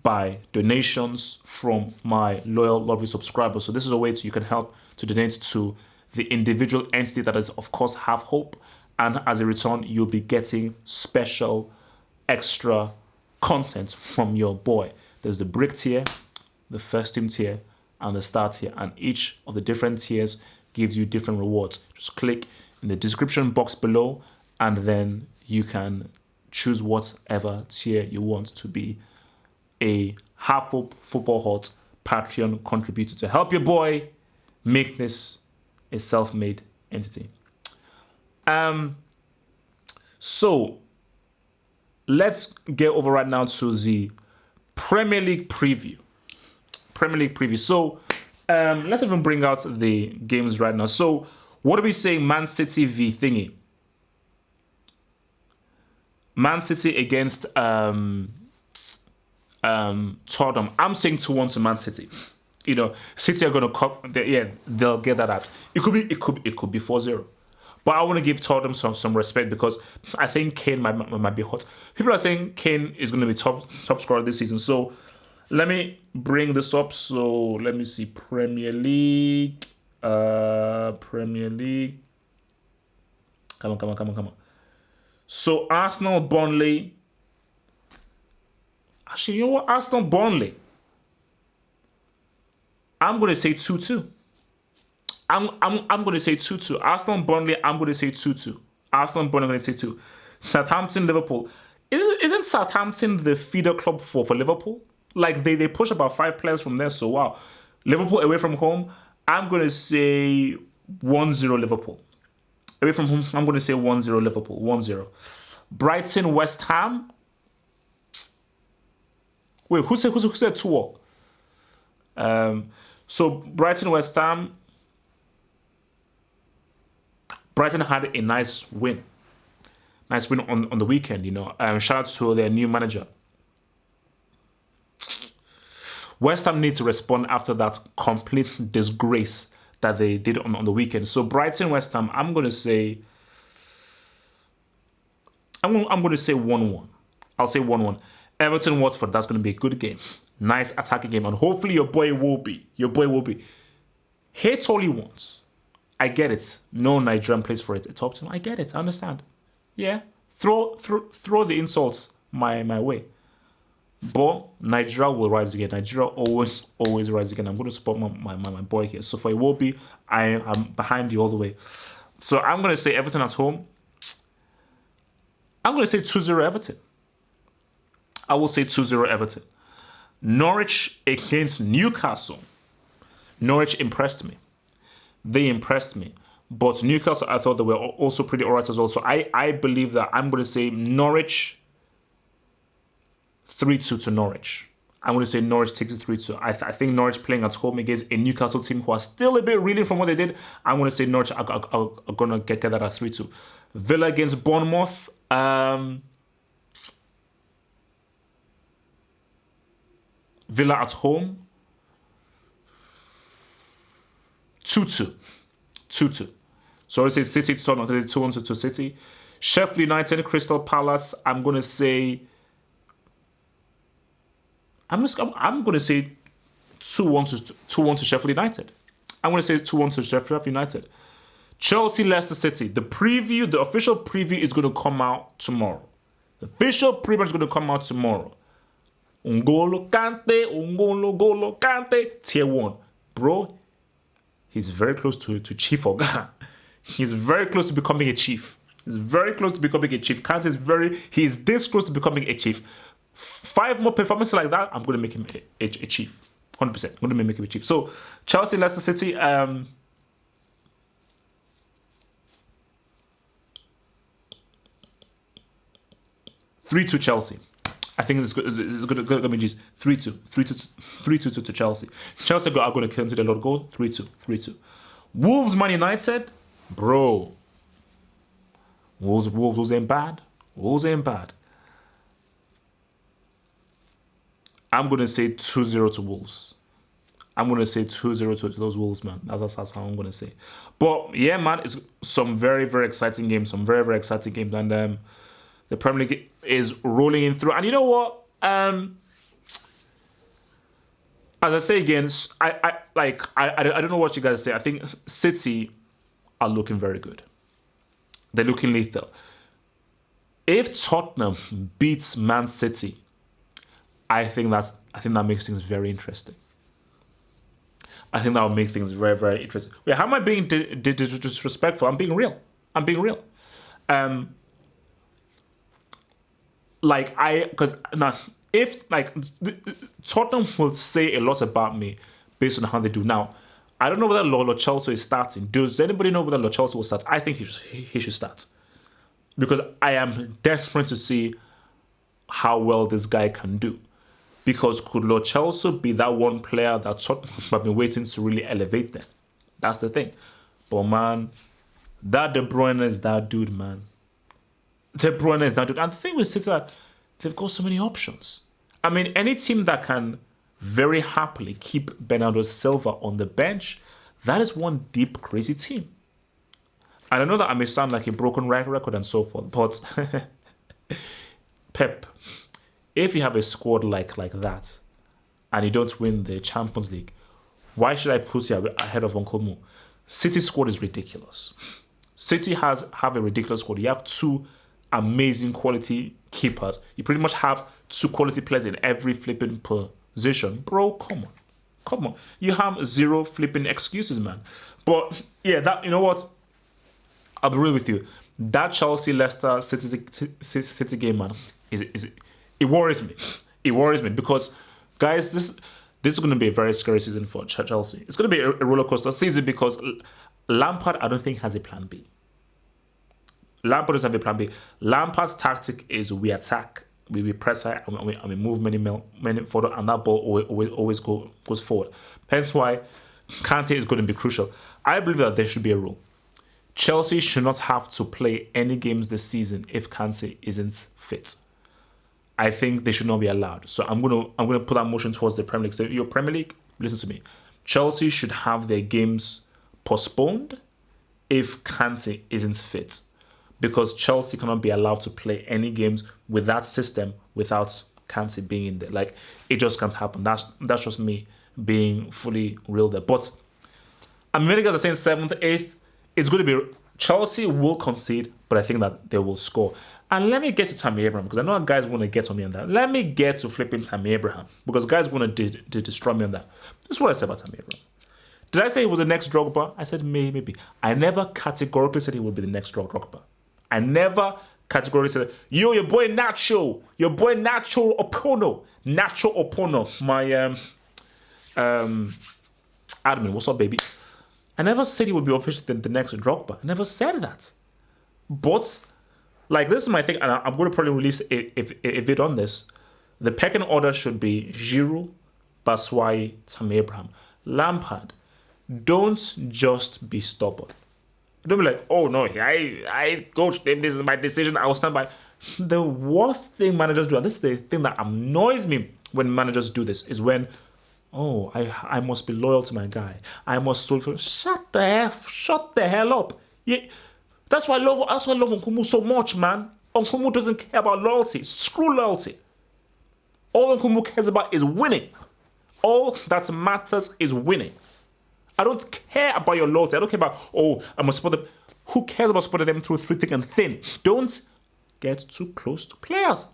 by donations from my loyal, lovely subscribers. So this is a way you can help to donate to the individual entity that is, of course, have hope. And as a return, you'll be getting special, extra content from your boy. There's the brick tier, the first team tier, and the star tier. And each of the different tiers gives you different rewards. Just click in the description box below, and then you can choose whatever tier you want to be a Half Football Hut Patreon contributor to help your boy make this a self-made entity. So let's get over right now to the Premier League preview. So let's even bring out the games right now. So what are we saying? Man City v thingy. Man City against Tottenham. I'm saying 2-1 to Man City. You know, City are going to they'll get that as. It could be 4-0. But I want to give Tottenham some respect because I think Kane might be hot. People are saying Kane is going to be top scorer this season. So let me bring this up. So let me see. Premier League. Come on. So Arsenal, Burnley. Actually, you know what? Arsenal, Burnley. I'm going to say 2-2. I'm going to say 2-2. Arsenal, Burnley, I'm going to say 2-2. Arsenal, Burnley, I'm going to say 2. Southampton, Liverpool. Isn't Southampton the feeder club for Liverpool? Like, they push about 5 players from there, so wow. Liverpool away from home, I'm going to say 1-0 Liverpool. Away from home, I'm going to say 1-0 Liverpool. 1-0. Brighton, West Ham. Wait, who said 2-0? So Brighton, West Ham. Brighton had a nice win. On the weekend, you know. Shout out to their new manager. West Ham needs to respond after that complete disgrace that they did on the weekend. So Brighton, West Ham, I'm going to say 1-1. I'll say 1-1. Everton, Watford, that's going to be a good game. Nice attacking game. And hopefully your boy will be. Hate all you want. I get it. No Nigerian plays for it. A top team. I get it. I understand. Yeah. Throw the insults my way. But Nigeria will rise again. Nigeria always rise again. I'm going to support my boy here. So for Iwobi, I am behind you all the way. So I'm going to say Everton at home. I'm going to say 2-0 Everton. I will say 2-0 Everton. Norwich against Newcastle. Norwich impressed me. They impressed me. But Newcastle, I thought they were also pretty alright as well. So I believe that I'm going to say Norwich 3-2 to Norwich. I'm going to say Norwich takes it 3-2. I think Norwich playing at home against a Newcastle team who are still a bit reeling from what they did. I'm going to say Norwich are going to get that at 3-2. Villa against Bournemouth. Villa at home. 2-2. So I would say City to Tottenham. 2-1 to City. Sheffield United, Crystal Palace. I'm going to say 2-1 to Sheffield United. I'm going to say 2-1 to Sheffield United. Chelsea, Leicester City. The official preview is going to come out tomorrow. N'Golo Kante, tier 1. Bro, he's very close to Chief Oga. He's very close to becoming a chief. Kante he's this close to becoming a chief. 5 more performances like that, I'm going to make him a chief. 100%. I'm going to make him a chief. So, Chelsea, Leicester City, 3-2 Chelsea. I think it's going to be 3-2 to Chelsea. Chelsea are going to kill into the Lord goal. 3-2. Wolves, Man United. Bro. Wolves ain't bad. I'm going to say 2-0 to Wolves. I'm going to say 2-0 to those Wolves, man. That's how I'm going to say. But, yeah, man, it's some very, very exciting games. And the Premier League is rolling in through. And you know what? As I say again, I don't know what you guys say. I think City are looking very good. They're looking lethal. If Tottenham beats Man City, I think that makes things very interesting. I think that would make things very, very interesting. Wait, how am I being disrespectful? I'm being real. I'm being real. Because now, if like Tottenham will say a lot about me based on how they do now. I don't know whether Lo Celso is starting. Does anybody know whether Lo Celso will start? I think he should start because I am desperate to see how well this guy can do. Because could Lo Celso be that one player that Tottenham have been waiting to really elevate them? That's the thing. But man, that De Bruyne is that dude, man. De Bruyne is that dude. And the thing with City, they've got so many options. I mean, any team that can very happily keep Bernardo Silva on the bench, that is one deep, crazy team. And I know that I may sound like a broken record and so forth, but Pep, if you have a squad like that and you don't win the Champions League, why should I put you ahead of Uncle Mo? City's squad is ridiculous. City have a ridiculous squad. You have two amazing quality keepers. You pretty much have two quality players in every flipping position. Bro, come on. You have zero flipping excuses, man. But yeah, that, you know what? I'll be real with you. That Chelsea-Leicester City game, man, it worries me. It worries me because, guys, this is going to be a very scary season for Chelsea. It's going to be a roller coaster season because Lampard, I don't think, has a plan B. Lampard doesn't have a plan B. Lampard's tactic is we attack, we press high, and we move many forward, and that ball always goes forward. Hence why Kante is going to be crucial. I believe that there should be a rule. Chelsea should not have to play any games this season if Kante isn't fit. I think they should not be allowed. So I'm gonna put that motion towards the Premier League. So your Premier League, listen to me. Chelsea should have their games postponed if Kante isn't fit, because Chelsea cannot be allowed to play any games with that system without Kante being in there. Like, it just can't happen. That's just me being fully real there. But many guys are saying 7th, 8th. It's going to be Chelsea will concede, but I think that they will score. And let me get to Tammy Abraham, because I know guys want to get on me on that. Let me get to flipping Tammy Abraham, because guys want to destroy me on that. This is what I said about Tammy Abraham. Did I say he was the next Drogba? I said maybe. I never categorically said he would be the next Drogba. I never categorically said, your boy Nacho Opono. Nacho Opono, my admin, what's up, baby? I never said he would be officially the next Drogba. I never said that. But, like, this is my thing, and I'm going to probably release a vid on this. The pecking order should be Giroud, Batshuayi, Tammy Abraham. Lampard, don't just be stubborn. Don't be like, oh no, I coached him, this is my decision, I will stand by. The worst thing managers do, and this is the thing that annoys me when managers do this, is when, oh, I must be loyal to my guy. I must stand for him. Shut the hell up. Yeah, that's why I love Nkunku so much, man. Nkunku doesn't care about loyalty. Screw loyalty. All Nkunku cares about is winning. All that matters is winning. I don't care about your loyalty. I don't care about, oh, I must support them. Who cares about supporting them through thick and thin? Don't get too close to players.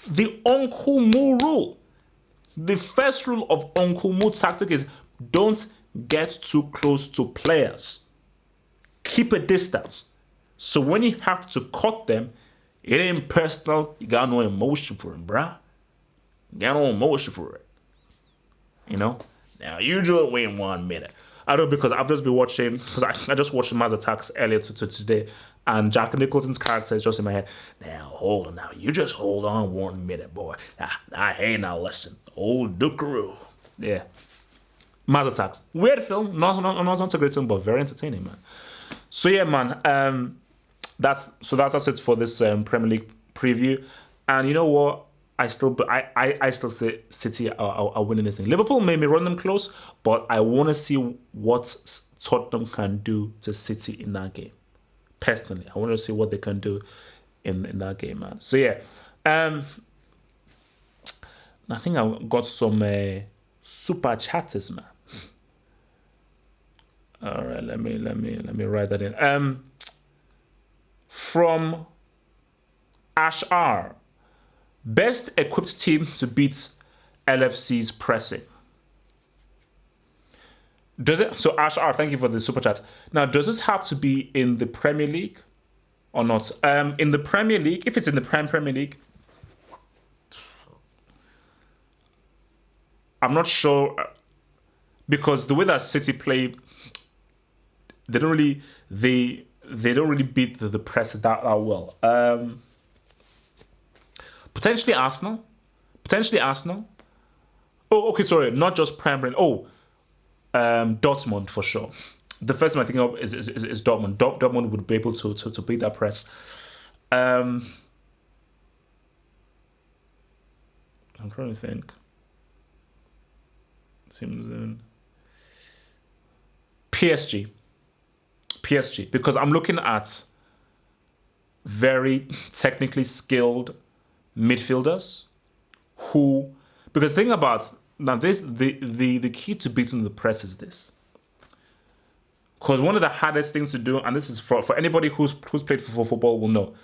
The Uncle Mu rule. The first rule of Uncle Mu tactic is don't get too close to players. Keep a distance. So when you have to cut them, it ain't personal. You got no emotion for him, bruh. You got no emotion for it. You know? Now, you do it win 1 minute. I don't know, because I've just been watching, because I just watched Maz Attacks earlier to today, and Jack Nicholson's character is just in my head. Now, hold on now. You just hold on 1 minute, boy. Hey, now listen. Old Dukaroo. Yeah. Maz Attacks. Weird film. Not a great film, but very entertaining, man. So, yeah, man. That's it for this Premier League preview. And you know what? I still say City are winning this thing. Liverpool made me run them close, but I want to see what Tottenham can do to City in that game. Personally, I want to see what they can do in that game, man. So yeah, I think I got some super chatters, man. All right, let me write that in. From Ash R. Best equipped team to beat LFC's pressing. Does it? So Ash R, thank you for the super chats. Now, does this have to be in the Premier League or not? In the Premier League, if it's in the Premier League, I'm not sure because the way that City play, they don't really beat the press that well. Potentially Arsenal. Oh, okay, sorry, not just Premier. Oh, Dortmund for sure. The first thing I think of is Dortmund. Dortmund would be able to beat that press. I'm trying to think. Seems in PSG, because I'm looking at very technically skilled midfielders who, because think about now this the key to beating the press is this. Because one of the hardest things to do, and this is for anybody who's played for football will know,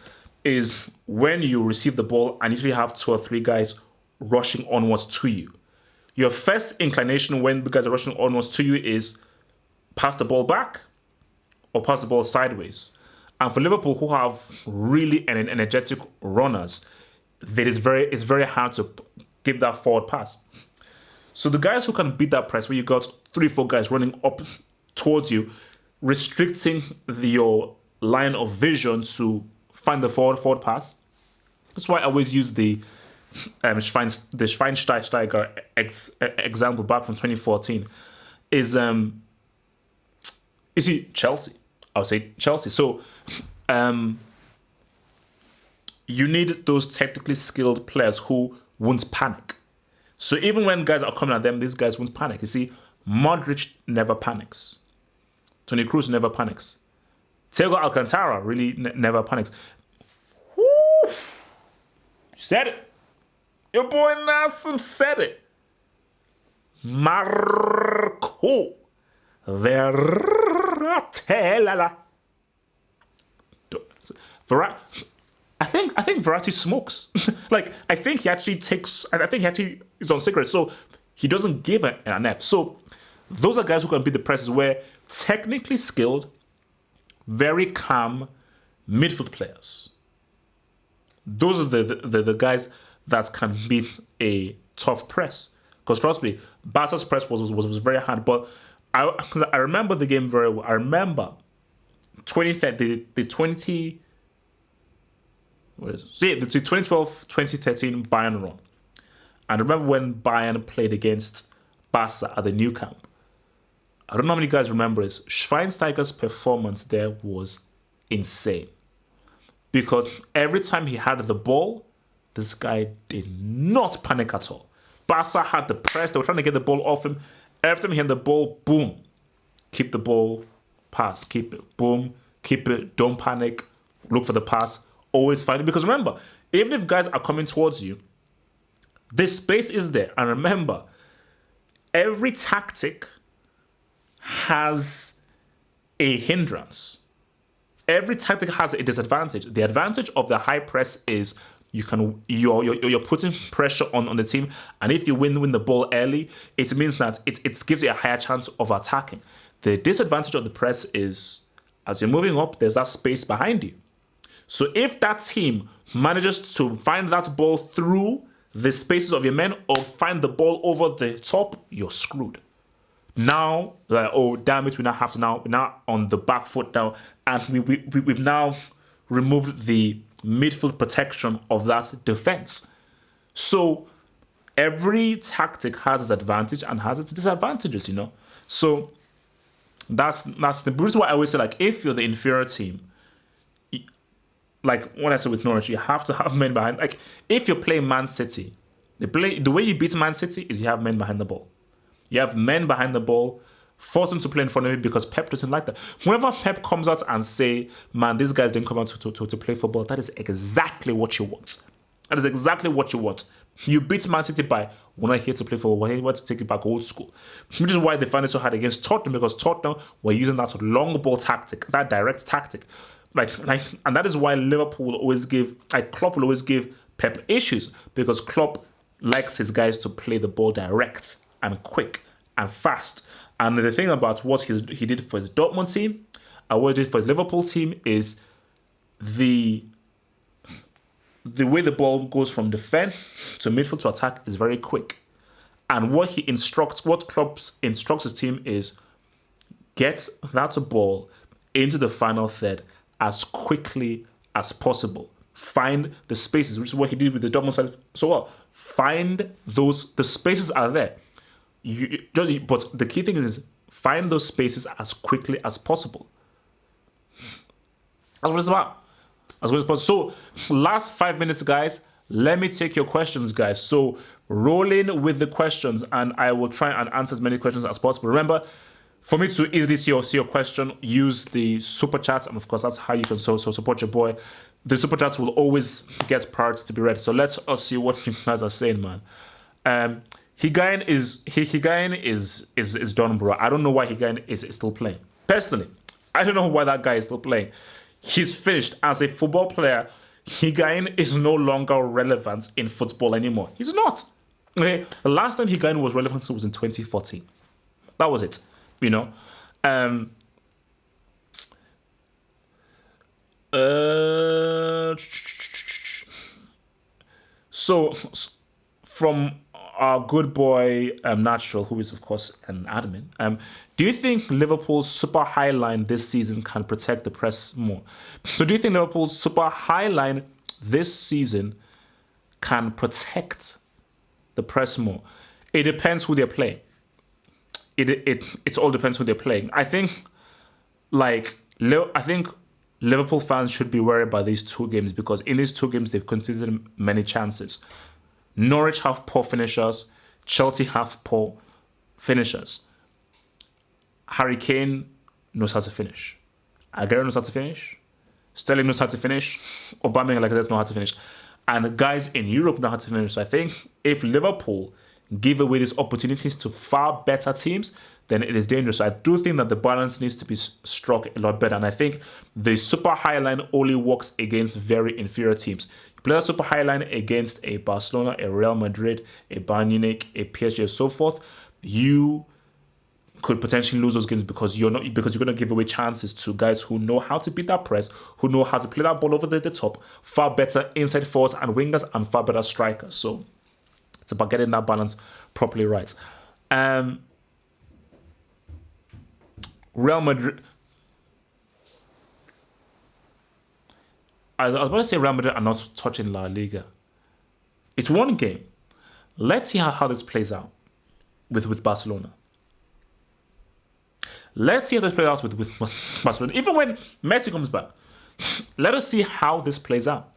is when you receive the ball and usually have 2 or 3 guys rushing onwards to you. Your first inclination when the guys are rushing onwards to you is pass the ball back or pass the ball sideways. And for Liverpool, who have really energetic runners, it's very hard to give that forward pass. So the guys who can beat that press, where you got 3, 4 guys running up towards you, restricting your line of vision to find the forward pass. That's why I always use the Schweinsteiger example back from 2014 is you see Chelsea. I would say Chelsea. So you need those technically skilled players who won't panic. So even when guys are coming at them, these guys won't panic. You see, Modric never panics. Toni Kroos never panics. Thiago Alcantara really never panics. Woo! Said it. Your boy Nassim said it. Marco Verratti. I think Verratti smokes. I think he actually is on cigarettes. So he doesn't give an F. So those are guys who can beat the presses where technically skilled, very calm midfield players. Those are the guys that can beat a tough press. Because trust me, Barca's press was very hard. But I remember the game very well. I remember the 2012-2013 Bayern run. And I remember when Bayern played against Barca at the new camp. I don't know how many guys remember this. Schweinsteiger's performance there was insane. Because every time he had the ball, this guy did not panic at all. Barca had the press. They were trying to get the ball off him. Every time he had the ball, boom. Keep the ball, pass. Keep it, boom. Keep it, don't panic. Look for the pass. Always find it. Because remember, even if guys are coming towards you, this space is there. And remember, every tactic has a hindrance. Every tactic has a disadvantage. The advantage of the high press is you're putting pressure on the team, and if you win the ball early, it means that it gives you a higher chance of attacking. The disadvantage of the press is as you're moving up, there's that space behind you. So if that team manages to find that ball through the spaces of your men or find the ball over the top, you're screwed. Now, oh damn it, we're now on the back foot now, and we've now removed the midfield protection of that defense. So every tactic has its advantage and has its disadvantages, So that's the reason why I always say, if you're the inferior team, when I say with Norwich, you have to have men behind. If you're playing Man City, the way you beat Man City is you have men behind the ball. You have men behind the ball, force them to play in front of you because Pep doesn't like that. Whenever Pep comes out and say, man, these guys didn't come out to play football, that is exactly what you want. That is exactly what you want. You beat Man City by, we're not here to play football, we're here to take it back old school. Which is why they find it so hard against Tottenham, because Tottenham were using that long ball tactic, that direct tactic. And that is why Liverpool will always give, Klopp will always give Pep issues, because Klopp likes his guys to play the ball direct and quick and fast. And the thing about what he did for his Dortmund team and what he did for his Liverpool team is the way the ball goes from defense to midfield to attack is very quick. And what Klopp instructs his team is get that ball into the final third as quickly as possible. Find the spaces, which is what he did with the Dortmund side. So what? Find those. The spaces are there. But the key thing is find those spaces as quickly as possible. That's what it's about. So, last 5 minutes, guys. Let me take your questions, guys. So, rolling with the questions, and I will try and answer as many questions as possible. Remember, for me to easily see your question, use the super chats, and of course, that's how you can so support your boy. The super chats will always get priority to be read. So let us see what you guys are saying, man. Higuain is done, bro. I don't know why Higuain is still playing. Personally, I don't know why that guy is still playing. He's finished as a football player. Higuain is no longer relevant in football anymore. He's not. Okay? The last time Higuain was relevant was in 2014. That was it. You know. So from our good boy Natural, who is of course an admin, do you think Liverpool's super high line this season can protect the press more? So do you think Liverpool's super high line this season can protect the press more? It depends who they're playing. It all depends who they're playing. I think Liverpool fans should be worried about these two games because in these two games they've conceded many chances. Norwich have poor finishers. Chelsea have poor finishers. Harry Kane knows how to finish. Aguero knows how to finish. Sterling knows how to finish. Aubameyang, like this, know how to finish. And the guys in Europe know how to finish. So I think if Liverpool give away these opportunities to far better teams, then it is dangerous. So I do think that the balance needs to be struck a lot better. And I think the super high line only works against very inferior teams. You play a super high line against a Barcelona, a Real Madrid, a Bayern Munich, a PSG, and so forth, you could potentially lose those games because you're going to give away chances to guys who know how to beat that press, who know how to play that ball over the top, far better inside forwards and wingers, and far better strikers. So it's about getting that balance properly right. Real Madrid. I was about to say Real Madrid are not touching La Liga. It's one game. Let's see how this plays out with Barcelona. Let's see how this plays out with Barcelona. Even when Messi comes back, let us see how this plays out.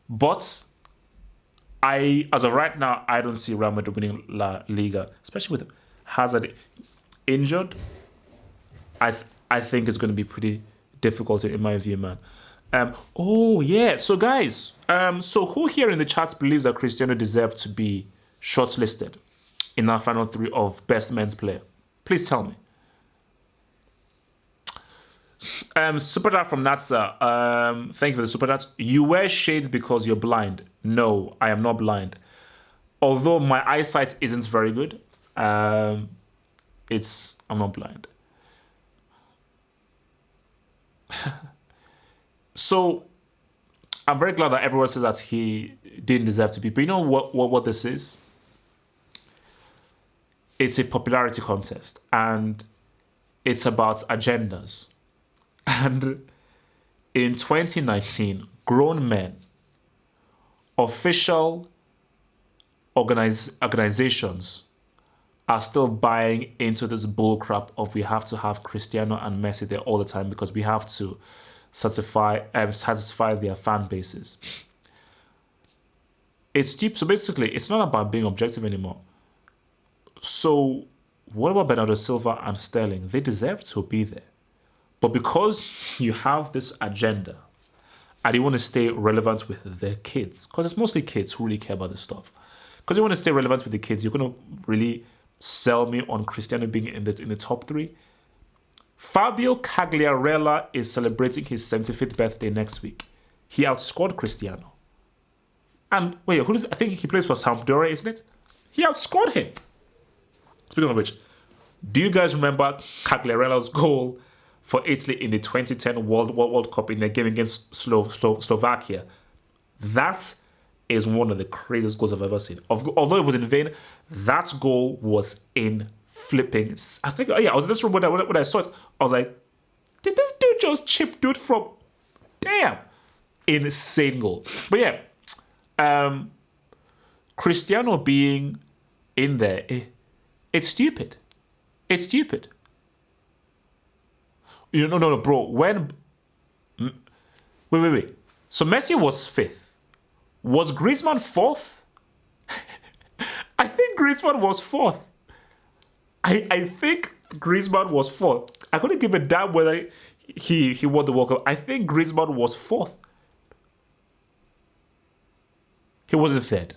But as of right now, I don't see Real Madrid winning La Liga, especially with Hazard injured. I think it's going to be pretty difficult in my view, man. So guys, so who here in the chat believes that Cristiano deserves to be shortlisted in our final three of best men's player? Please tell me. Super chat from Natsa. Thank you for the super chat. You wear shades because you're blind. No, I am not blind. Although my eyesight isn't very good, I'm not blind. So I'm very glad that everyone says that he didn't deserve to be. But you know what this is? It's a popularity contest, and it's about agendas. And in 2019, grown men, official organizations are still buying into this bullcrap of we have to have Cristiano and Messi there all the time because we have to satisfy their fan bases. It's cheap. So basically, it's not about being objective anymore. So what about Bernardo Silva and Sterling? They deserve to be there. But because you have this agenda and you want to stay relevant with the kids, because it's mostly kids who really care about this stuff. Because you want to stay relevant with the kids, you're going to really sell me on Cristiano being in the top three. Fabio Cagliarella is celebrating his 75th birthday next week. He outscored Cristiano. And wait, I think he plays for Sampdoria, isn't it? He outscored him. Speaking of which, do you guys remember Cagliarella's goal for Italy in the 2010 World Cup in their game against Slovakia? That is one of the craziest goals I've ever seen. Although it was in vain, that goal was in flipping. I think, I was in this room when I saw it. I was like, did this dude just chip dude from? Damn, insane goal. But yeah, Cristiano being in there, it's stupid. It's stupid. No, bro. Wait. So Messi was 5th. Was Griezmann 4th? I think Griezmann was 4th. I think Griezmann was 4th. I couldn't give a damn whether he won the World Cup. I think Griezmann was 4th. He wasn't 3rd.